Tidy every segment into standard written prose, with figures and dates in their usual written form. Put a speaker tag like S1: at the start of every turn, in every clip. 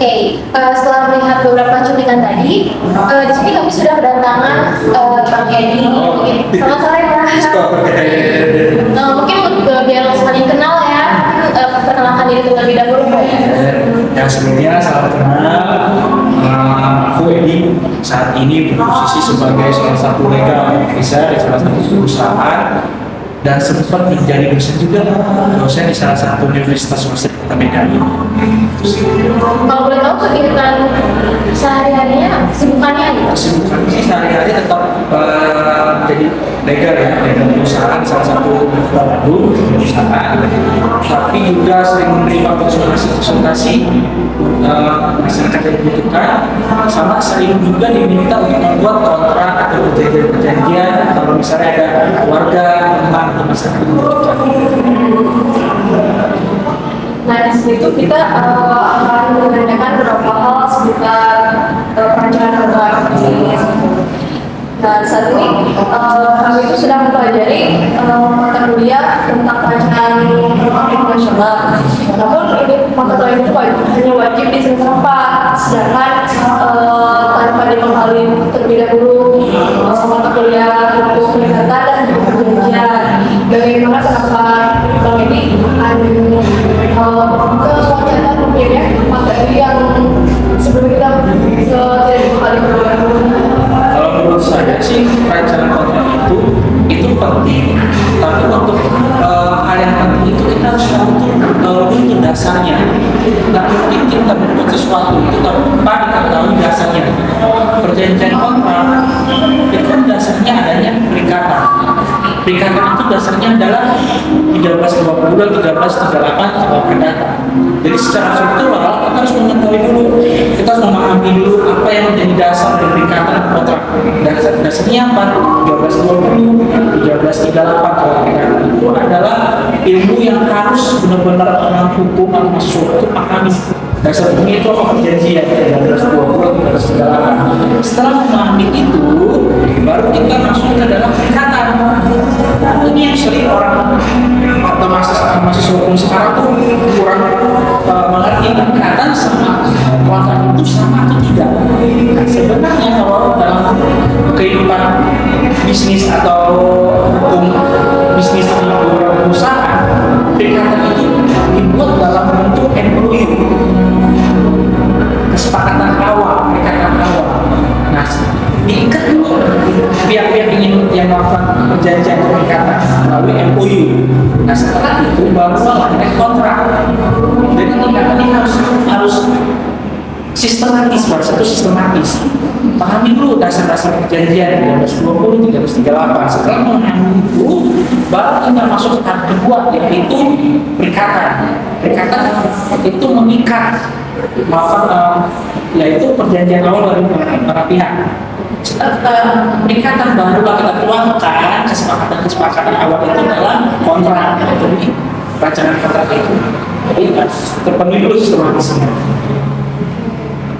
S1: Setelah melihat beberapa cuplikan tadi, di sini kami sudah kedatangan Bang Edi. Selamat sore, Pak. Mungkin biar saling kenal ya, perkenalkan diri terlebih dahulu, Pak.
S2: Yang sebelumnya salam kenal, aku Edi. Saat ini berposisi sebagai salah satu legal officer di salah satu perusahaan dan sempat menjadi dosen juga, dosen di salah satu universitas swasta Kota Medan.
S1: Kalau boleh tahu kegiatan sehari-harinya, kesibukannya gitu?
S2: Kesibukan sih sehari-hari tetap jadi legal ya, legal perusahaan salah satu Kota Bandung perusahaan, tapi juga sering menerima konsultasi masyarakat yang membutuhkan, sama sering juga diminta untuk membuat kontrak atau perjanjian kalau misalnya ada warga teman atau masyarakat yang membutuhkan.
S1: Nah, di situ kita akan menanyakan beberapa hal seputar perencanaan negara ini. Nah, saat ini kami itu sedang mempelajari mata kuliah tentang perencanaan internasional. Namun ini mata kuliah itu hanya wajib di semester 4, sedangkan tanpa dibekali terlebih dahulu mata kuliah hukum perdata dan perjanjian. Bagaimana kenapa Bang Edi kewajaran memilih materi yang sebelumnya kita tidak dibekali terlebih dahulu?
S2: Kalau menurut saya sih perencanaan kontrak itu penting, tapi untuk hal yang penting itu kita harus tahu itu dasarnya. Nggak mungkin kita membuat sesuatu itu tanpa diketahui dasarnya. Perjanjian kontrak itu kan dasarnya adanya perikatan. Perikatan itu dasarnya adalah 1320 dan 1338 kalau perdata. Jadi secara struktural kita harus mengetahui dulu, kita harus memahami dulu apa yang menjadi dasar dari perikatan kontrak. Dasarnya apa? 1320, 1338 kalau perdata itu adalah ilmu yang harus benar-benar orang hukum atau mahasiswa itu pahami. Dasar hukumnya itu apa? Perjanjian 1320, 1338. Setelah memahami itu, baru kita masuk ke dalam perikatan. Ini yang sering orang atau mahasiswa hukum sekarang tuh kurang mengerti perikatan sama kontrak itu sama atau tidak. Nah, sebenarnya kalau dalam kehidupan bisnis atau hukum bisnis di beberapa perusahaan, perikatan itu dibuat dalam bentuk MOU, kesepakatan awal, perikatan awal. Nah, diikat dulu pihak-pihak yang melakukan perjanjian perikatan melalui MOU. Nah, setelah itu baru ada kontrak. Jadi perikatan ini harus sistematis, satu sistematis. Pahami dulu dasar-dasar perjanjian 1320, 1338. Setelah memahami itu, baru kita masuk ke tahap kedua, yaitu perikatan. Perikatan itu mengikat, yaitu perjanjian awal dari para pihak. Setelah perikatan barulah kita tuangkan kesepakatan awal itu dalam kontrak, jadi perencanaan kontrak itu. Jadi terpenuhi dulu sistematisnya.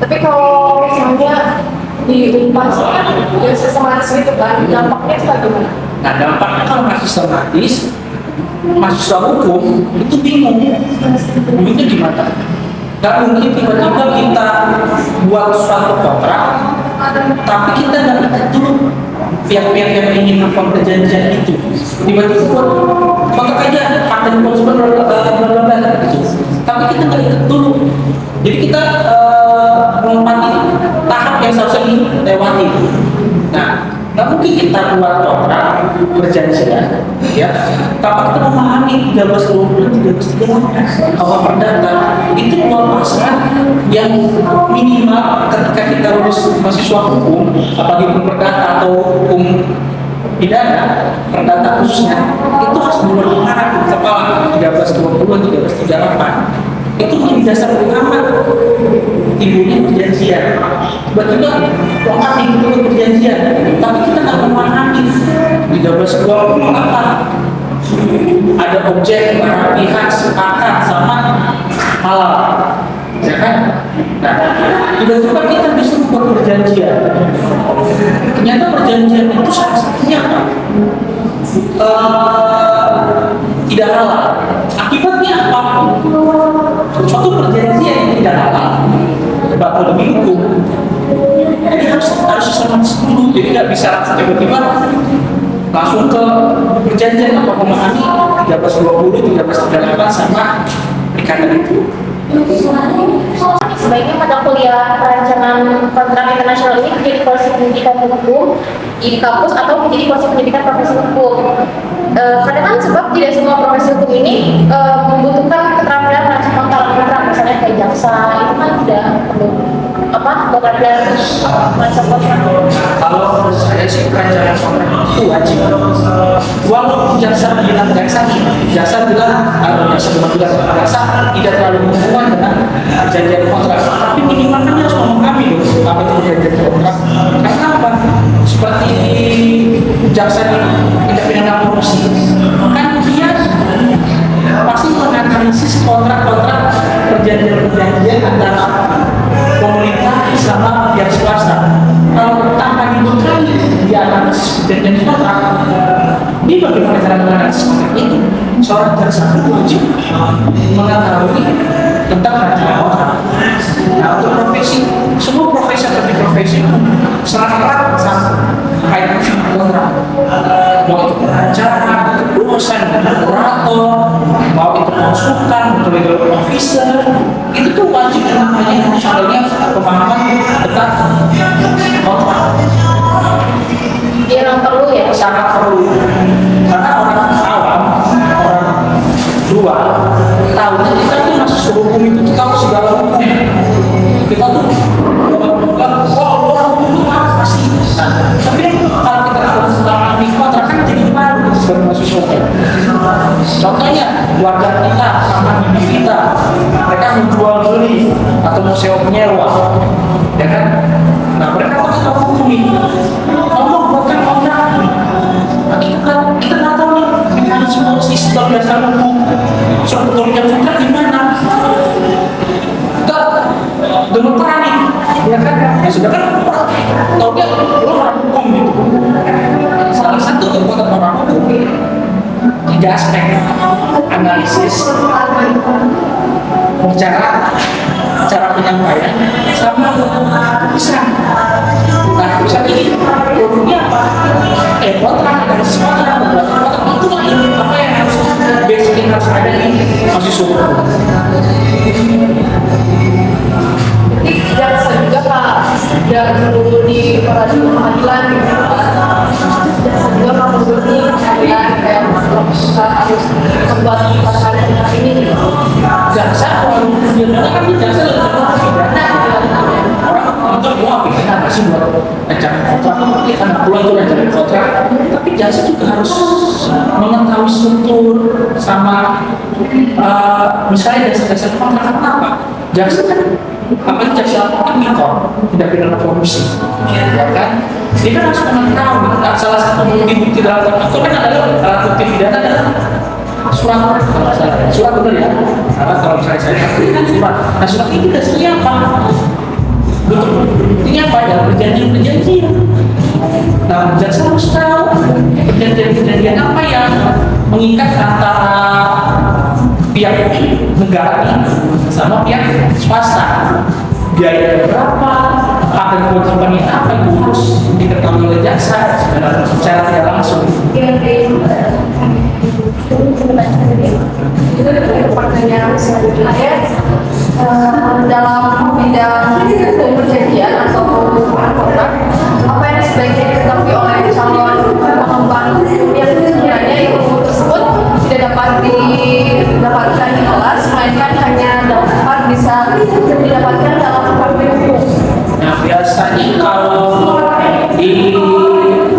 S1: Tapi kalau misalnya diumpas kan ya sistematis gitu kan, dampaknya itu bagaimana?
S2: Nah, dampaknya kalau nggak sistematis, mahasiswa hukum itu bingungnya gimana? Gak mungkin tiba-tiba kita buat suatu kontrak, tapi kita nggak ikat dulu pihak-pihak yang ingin melakukan perjanjian itu. Tiba-tiba buat kontrak aja, paten konsumen gitu. Tapi kita nggak ikat dulu. Jadi kita melompati tahap yang seharusnya dilewati. Nah, nggak mungkin kita buat kontrak perjanjian, ya. Tapi kita memahami 1320, 1338 awal perdata itu dua pasal yang minimal ketika kita lulus mahasiswa hukum, apalagi hukum perdata atau hukum pidana, perdata khususnya, itu harus benar-benar kepala 1320, 1338. Itu menjadi dasar utama timbulnya perjanjian. Tiba-tiba lengkap timbul perjanjian, tapi kita nggak memahami 1320 apa. Ada objek, para pihak sepakat sama halal, ya kan? Nah, tiba-tiba kita bisa membuat perjanjian. Ternyata perjanjian itu salah satunya apa? Tidak halal. Akibatnya apa? Suatu perjanjian yang tidak halal mendukung. Jadi harus sistematis dulu, jadi nggak bisa langsung tiba-tiba langsung ke perjanjian apa memahami 1320, 1338 sama ikatan itu.
S3: Sebaiknya mata kuliah perancangan kontrak internasional ini menjadi kursi pendidikan hukum di kampus atau menjadi kursi pendidikan profesi hukum. Kadang kan sebab tidak semua profesi hukum ini membutuhkan keterampilan merancang kontrak, misalnya kayak jaksa itu kan tidak perlu keterampilan merancang kontrak.
S2: Kalau menurut saya sih perancangan kontrak itu wajib. Walaupun jaksa bilang jaksa bilang jaksa tidak terlalu berhubungan dengan perjanjian kontrak, tapi minimal kan harus memahami dong apa itu perjanjian kontrak. Karena apa? Seperti jaksa di tindak pidana korupsi, kan dia pasti menganalisis kontrak-kontrak perjanjian antara pemerintah sama pihak swasta. Kalau tanpa dibekali dia analisis perjanjian kontrak, ini bagaimana cara menganalisis kontrak itu? Seorang jaksa itu wajib mengetahui tentang rancangan kontrak. Nah, untuk profesi, semua profesi atau di profesi itu sangat erat sama kaitan sama kontrak. Mau itu pengacara, itu dosen, kurator, mau itu konsultan, itu legal officer, itu tuh wajib namanya soalnya pemahaman tentang kontrak.
S3: Dia yang perlu ya.
S2: Sangat perlu, karena orang awam, orang luar tahunya kita tuh masuk hukum itu tahu segala hukum. Kita tuh orang hukum itu apa sih? Tapi kalau kita tahu tentang kontrak kan jadi malu sebagai mahasiswa. Contohnya warga kita sama bibi kita, mereka menjual beli atau mau sewa penyewa, ya kan? Nah mereka pakai tahu hukum ini. Ngomong bukan kontrak. Nah, kita nggak tahu nih mekanisme sistem dasar hukum sebetulnya kontrak gimana. Kita gemeteran nih, ya kan? Ya sudah kan tahu dia lo orang hukum gitu. Salah satu kekuatan orang hukum 3 aspek: analisis, bicara, cara penyampaian, sama bisa. Nah, bisa ini produknya apa? Kontrak, analisis kontrak, pembuatan kontrak itu apa yang harus basic yang harus ada di mahasiswa.
S1: Jadi jaksa juga Pak, tidak perlu di pengadilan gitu Pak. Jaksa juga Pak perlu di pengadilan kayak kita harus membuat perkara ini gitu.
S2: Jaksa kalau sebenarnya kan jaksa lebih pidana. Orang untuk mau apa sih buat rancangan kontrak? Kan pulang itu rancangan kontrak. Tapi jaksa juga harus mengetahui struktur sama misalnya dasar-dasar kontrak apa? Jaksa kan apalagi jaksa tipikor tidak pidana korupsi, ya kan? Dia kan harus mengetahui. Salah satu bukti dalam tipikor kan adalah alat bukti pidana adalah surat, kalau salah surat benar ya, karena kalau misalnya saya surat, nah surat itu dasarnya apa? Buktinya apa? Ya perjanjian. Nah, jaksa harus tahu perjanjian apa yang mengikat antara pihak negara sama pihak swasta. Biaya berapa? Apa kewajibannya apa itu harus diketahui oleh jaksa secara tidak langsung.
S1: Itu pertanyaan selanjutnya dalam bidang perjanjian atau kontrak, apa yang sebaiknya diketahui oleh calon pengembang yang sekiranya ilmu tersebut tidak dapat didapatkan di kelas, melainkan hanya dapat bisa didapatkan dalam praktik hukum.
S2: Nah biasanya kalau di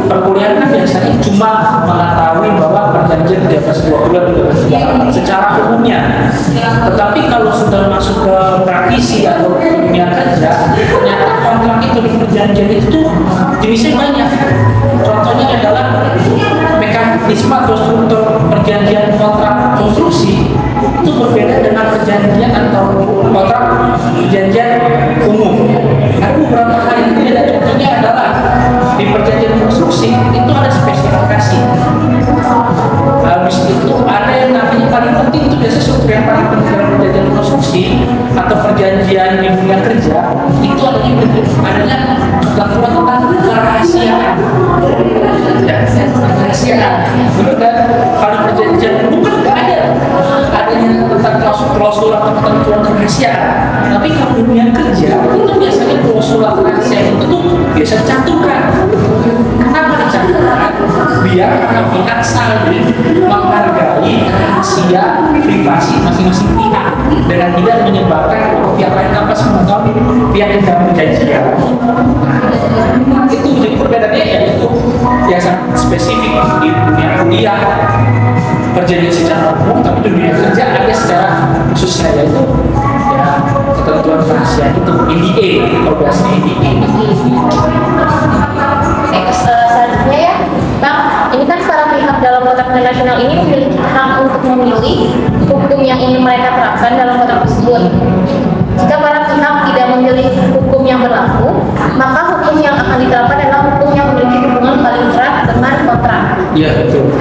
S2: perkuliahan kan biasanya cuma mengetahui bahwa perjanjian 1320 secara umumnya. Tetapi kalau sudah masuk ke praktisi atau dunia kerja, ternyata kontrak itu di perjanjian itu jenisnya banyak. Contohnya adalah mekanisme atau struktur perjanjian kontrak konstruksi itu berbeda dengan perjanjian atau kontrak perjanjian umum. Ada beberapa hal yang berbeda. Contohnya adalah di perjanjian konstruksi itu ada spesifikasi. Habis itu ada yang namanya paling penting itu biasanya struktur yang paling penting dalam perjanjian konstruksi atau perjanjian di dunia kerja itu adalah benar kan? Kalau perjanjian bukan nggak ada adanya tentang klausul atau ketentuan kerahasiaan. Tapi kalau dunia kerja itu biasanya klausul kerahasiaan itu tuh biasa dicantumkan. Kenapa dicantumkan? Biar para pihak saling menghargai rahasia privasi masing-masing pihak dengan tidak menyebarkan pihak lain tanpa sepengetahuan pihak yang dalam perjanjian. Itu jadi perbedaannya ya itu ya sangat spesifik di dunia kuliah perjanjian secara umum, tapi dunia kerja ada secara khususnya yaitu ya ketentuan rahasia itu NDA kalau bahasanya NDA.
S3: Selanjutnya ya, Bang, ini kan para pihak dalam kontrak internasional ini memiliki hak untuk memilih hukum yang ingin mereka terapkan dalam kontrak tersebut. Jika para pihak tidak memilih hukum yang berlaku, maka hukum yang akan diterapkan adalah hukum yang memiliki hubungan paling erat dengan kontrak.
S2: Iya betul.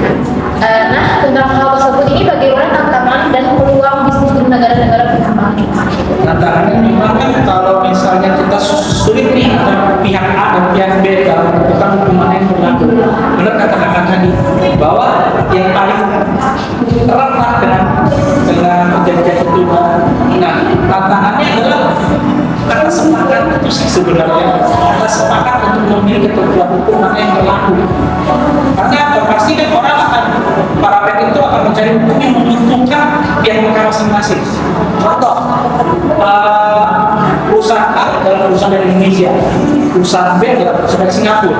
S3: Nah, tentang hal tersebut ini bagaimana tantangan dan peluang bisnis di negara-negara berkembang?
S2: Tantangannya memang kan kalau misalnya kita sulit nih antara pihak A dan pihak B dalam menentukan hukuman yang berlaku. Benar kata kakak tadi bahwa yang paling erat lah dengan perjanjian itu. Nah, tantangannya adalah karena sepakat itu sih sebenarnya kita sepakat untuk memilih ketentuan hukum mana yang berlaku. Karena pasti kan orang akan para pihak itu akan mencari hukum yang menguntungkan pihak mereka masing-masing. Contoh, perusahaan A adalah perusahaan dari Indonesia, perusahaan B adalah perusahaan dari Singapura.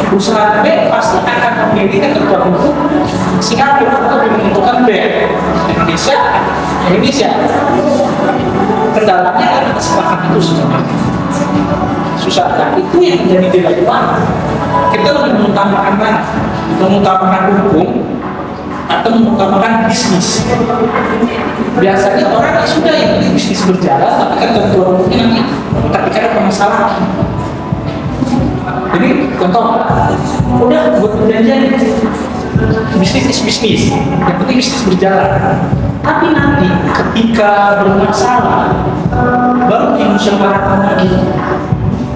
S2: Perusahaan B pasti akan memilih ketentuan hukum Singapura untuk menentukan B. Indonesia. Kendalanya adalah kesepakatan itu susah. Nah, itu yang menjadi dilema. Kita lebih mengutamakan mana? Mengutamakan hukum atau mengutamakan bisnis. Biasanya orang sudah yang penting bisnis berjalan, tapi ketentuan hukumnya nanti ketika ada permasalahan. Jadi contoh, udah buat perjanjian bisnis is bisnis, yang penting bisnis berjalan. Tapi nanti ketika bermasalah baru dimusyawarahkan lagi.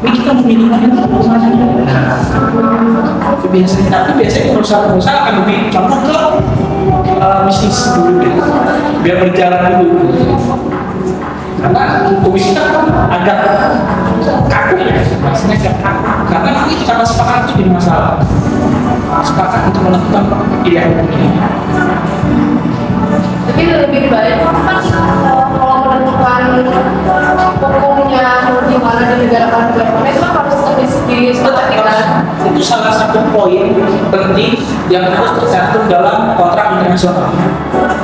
S2: Ini kita memilih mana biasanya perusahaan akan lebih condong ke bisnis dulu deh, biar berjalan dulu. Karena hukum kita agak kaku ya, maksudnya agak kaku. Karena nanti karena sepakat itu jadi masalah. Sepakat untuk menentukan pilihan hukum ini.
S1: Tapi lebih baik kan kalau menentukan hukumnya gimana di negara-negara itu kan harus disepakati kan.
S2: Itu salah satu poin penting yang harus tercantum dalam kontrak internasional.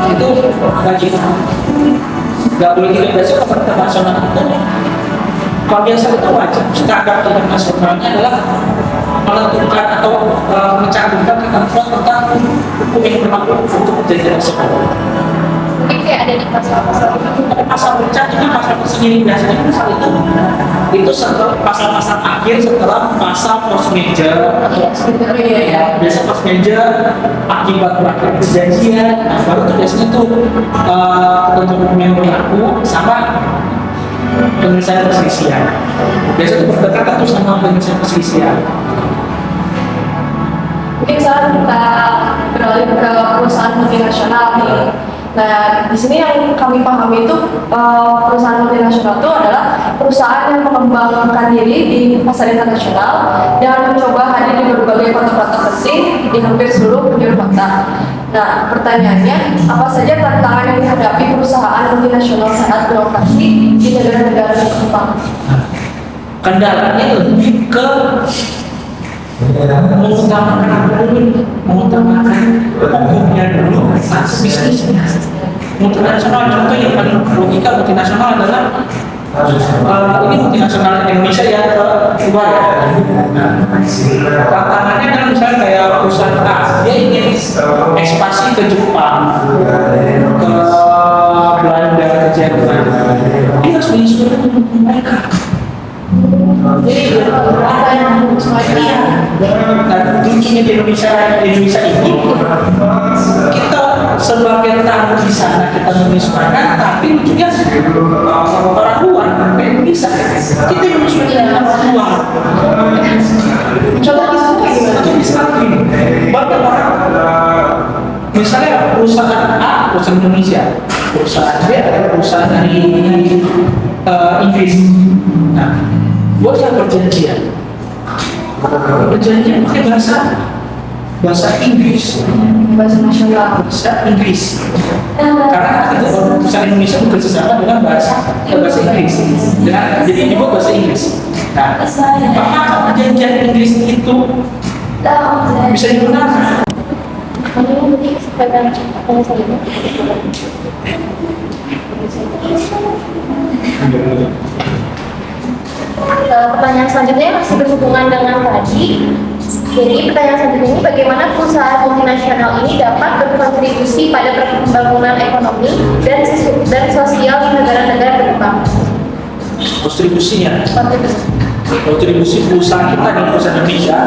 S2: Itu wajib. Gak boleh tidak biasa kontrak internasional itu. Kalau biasa itu wajib. Standar internasionalnya adalah menentukan atau mencantumkan ketentuan tentang hukum yang berlaku untuk perjanjian tersebut.
S3: Mungkin kayak ada di pasal-pasal
S2: Pasal mencantumkan pasal tersendiri biasanya pasal itu setelah pasal-pasal akhir setelah pasal force major atau ya biasa force major akibat berakhir perjanjian. Nah, baru tuh biasanya tuh ketentuan hukum yang berlaku sama penyelesaian perselisihan. Biasanya itu berdekatan tuh sama penyelesaian perselisihan.
S1: Mungkin sekarang kita beralih ke perusahaan multinasional nih. Nah, di sini yang kami pahami itu perusahaan multinasional itu adalah perusahaan yang mengembangkan diri di pasar internasional dan mencoba hadir di berbagai kota-kota penting di hampir seluruh penjuru kota. Nah, pertanyaannya, apa saja tantangan yang dihadapi perusahaan multinasional saat beroperasi di negara-negara berkembang?
S2: Kendalanya lebih ke mengutamakan hukumnya dulu atas bisnisnya. Multinasional contoh yang paling logika multinasional adalah ini multinasional Indonesia yang kedua ya. Tantangannya kan misalnya kayak perusahaan A, dia ingin ekspansi ke Jepang, ke Belanda, ke Jerman. Dia harus menyesuaikan hukum mereka. Jadi ada yang semuanya. Nah, lucunya di Indonesia ini kita sebagai tamu di sana kita menyesuaikan, tapi lucunya orang luar kayak bisa. Kita yang harus menjadi peluang.
S1: Contoh kasusnya kayak gimana?
S2: Jadi sekarang gini, banyak orang, misalnya perusahaan A, perusahaan Indonesia, perusahaan B adalah perusahaan dari Inggris. Nah, buat yang perjanjian pakai bahasa Inggris,
S1: Bahasa nasional.
S2: bahasa Inggris. Karena kita perusahaan Indonesia bekerja sama dengan bahasa Inggris, jadi dibuat bahasa Inggris. Nah, apakah perjanjian Inggris itu bisa digunakan?
S3: Pertanyaan selanjutnya masih berhubungan dengan tadi. Jadi pertanyaan selanjutnya ini, bagaimana perusahaan multinasional ini dapat berkontribusi pada pembangunan ekonomi dan sosial di negara-negara berkembang?
S2: Kontribusinya, kontribusi perusahaan kita dan perusahaan Indonesia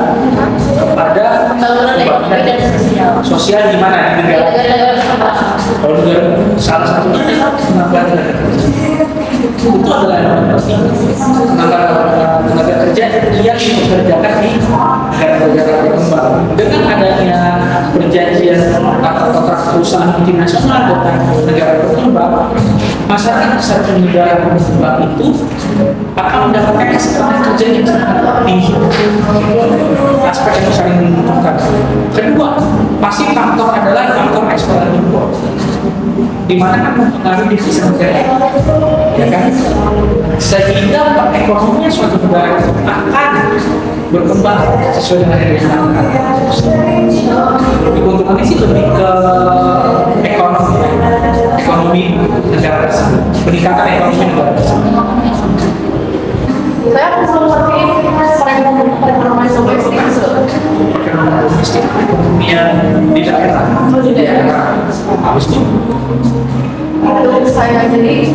S2: kepada
S3: Pembangunan ekonomi dan
S2: sosial di mana di
S3: di
S2: negara?
S3: negara-negara berkembang.
S2: Kalau negara salah satunya adalah penambahan tenaga kerja. Itu adalah yang penting. Tenaga kerja yang dipekerjakan di negara-negara berkembang. Dengan adanya perjanjian atau kontrak perusahaan multinasional dengan negara berkembang, masyarakat secara negara berkembang itu akan mendapatkan kesempatan kerja yang sangat tinggi. Aspek yang saling menentukan. Kedua, pasti faktor adalah faktor ekspor dan impor, di mana kan mempengaruhi devisa negara, ya kan? Sehingga perekonomian suatu negara akan berkembang sesuai dengan yang keuntungannya sih lebih ke ekonomi negara tersebut, peningkatan ekonomi negara tersebut.
S1: Saya belum ngerti perekonomian domestik itu.
S2: Domestik perekonomian di daerah, habis itu
S1: Menurut saya jadi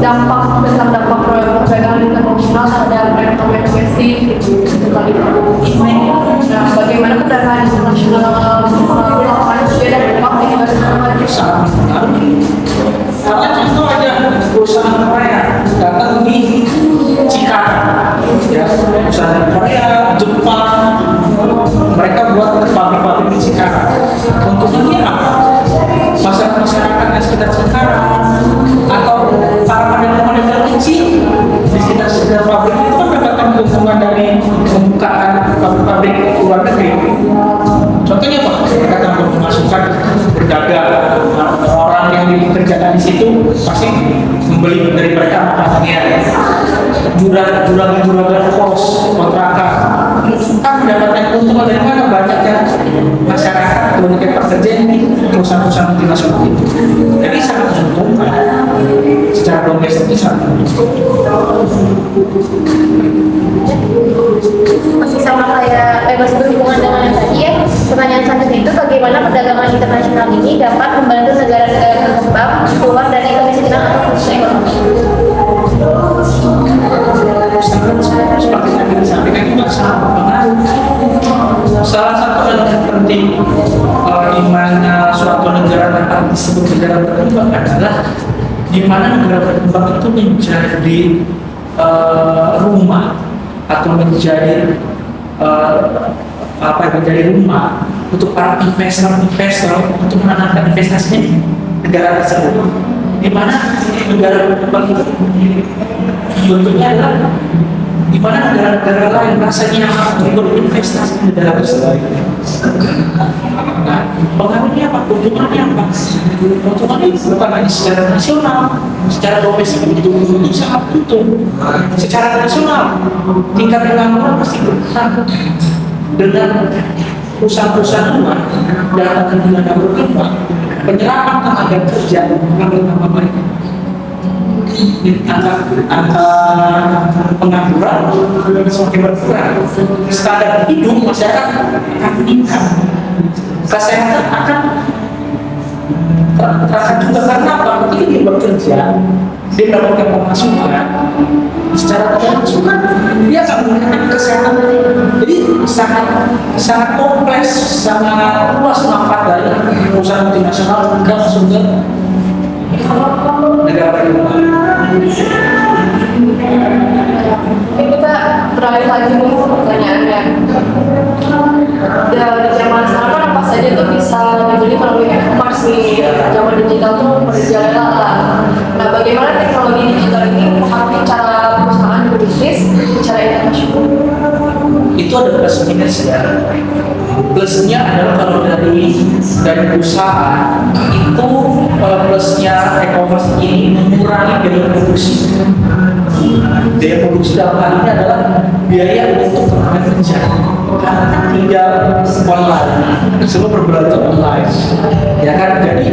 S1: dampak perdagangan internasional terhadap perekonomian domestik itu kali. Nah, bagaimana perdagangan internasional melakukan berbeda dampak di negara
S2: sangat mempengaruhi. Karena contoh aja perusahaan Korea datang di Cikarang, ya, perusahaan Korea, Jepang, mereka buat pabrik-pabrik di Cikarang. Keuntungannya apa? Masyarakat di sekitar Cikarang atau para pedagang-pedagang kecil di sekitar pabrik itu kan mendapatkan keuntungan dari pembukaan pabrik-pabrik luar negeri. Contohnya apa? Mereka tambah pemasukan berdagang. Orang yang dikerjakan di situ pasti membeli dari mereka makanannya. Juragan kos, kontrakan, kan mendapatkan keuntungan dari mana? Banyaknya masyarakat atau banyak pekerja di perusahaan-perusahaan multinasional itu. Jadi sangat menguntungkan secara domestik sangat menguntungkan.
S3: Masih sama kayak masih berhubungan dengan yang tadi ya. Pertanyaan selanjutnya itu, bagaimana perdagangan internasional ini dapat membantu negara-negara berkembang keluar dari kemiskinan atau krisis ekonomi?
S2: Seperti yang disampaikan juga sangat berpengaruh. Salah satu yang penting di mana suatu negara dapat disebut negara berkembang adalah di mana negara berkembang itu menjadi rumah atau menjadi menjadi rumah untuk para investor untuk menanamkan investasinya di negara tersebut. Di mana negara berkembang itu bentuknya adalah di mana negara-negara lain rasanya untuk berinvestasi di negara tersebut. Nah, pengaruhnya apa? Keuntungannya apa? Keuntungannya bukan hanya secara nasional, secara domestik itu sangat untung. Secara nasional, tingkat pengangguran pasti berkurang dengan perusahaan-perusahaan luar datang ke negara berkembang. Penyerapan tenaga kerja akan bertambah baik. Angka pengangguran semakin berkurang, standar hidup masyarakat akan meningkat, kesehatan akan terasa juga. Karena apa? Ketika dia bekerja, dia mendapatkan pemasukan, secara pemasukan dia akan meningkatkan kesehatan. Jadi sangat kompleks, sangat luas manfaat dari perusahaan multinasional ke negara berkembang.
S1: balik lagi nih pertanyaannya. Ya, di zaman sekarang kan apa saja tuh bisa dibeli melalui e-commerce nih. Zaman digital tuh berjalan lah. Nah, bagaimana teknologi digital ini mempengaruhi cara perusahaan berbisnis secara internasional?
S2: Itu ada plus minus ya. Plusnya adalah kalau dari perusahaan itu plusnya e-commerce ini mengurangi biaya produksi. Biaya produksi dalam hal ini adalah biaya untuk tenaga kerja. Karena tinggal online, semua berbelanja online, ya kan? Jadi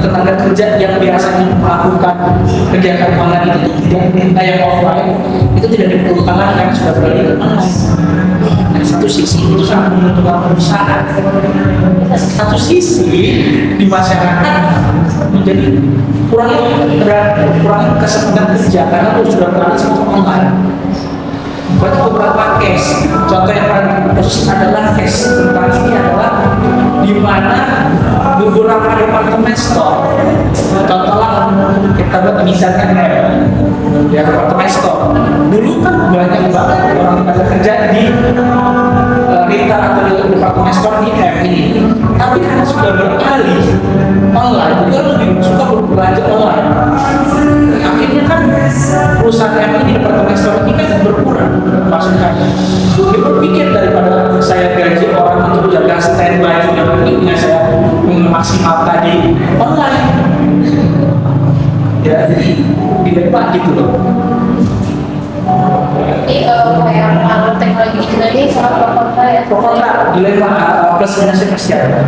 S2: tenaga kerja yang biasanya melakukan kegiatan online itu tidak yang offline itu tidak diperlukan lagi karena sudah beralih ke online. Nah, satu sisi itu sangat menguntungkan perusahaan, satu sisi di masyarakat menjadi kurang kesempatan kerja karena sudah beralih ke online. Banyak beberapa case, contoh yang paling khusus adalah case tentang ini adalah di mana beberapa departemen store, contohlah kita buat misalkan di departemen store, dulu kan banyak banget orang tenaga kerja di retail atau di departemen store di app ini, tapi karena sudah beralih online, dia lebih suka berbelanja online. Akhirnya kan perusahaan app ini departemen store ini kan berkurang masukannya. Dia berpikir daripada saya gaji orang untuk jaga standby yang pentingnya saya memaksimalkan di online. Ya, jadi dilema gitu loh.
S3: Jadi kayak pengaruh teknologi digital ini sangat berkontra ya.
S2: Pokoknya dilema plus minusnya pasti ada.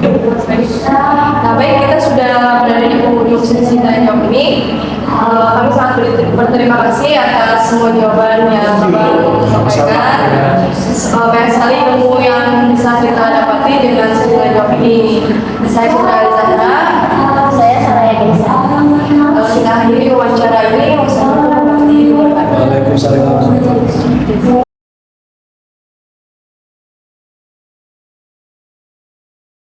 S1: Nah, baik, kita sudah berada di penghujung sesi tanya jawab ini. Kami sangat berterima kasih atas semua jawaban yang Bapak sampaikan. Banyak sekali ilmu yang bisa kita dapati dengan sesi tanya jawab ini. Saya Citra Zahra.
S3: Saya Saraya Desa.
S1: Kita akhiri wawancara ini. Wassalamualaikum warahmatullahi wabarakatuh.
S2: Waalaikumsalam.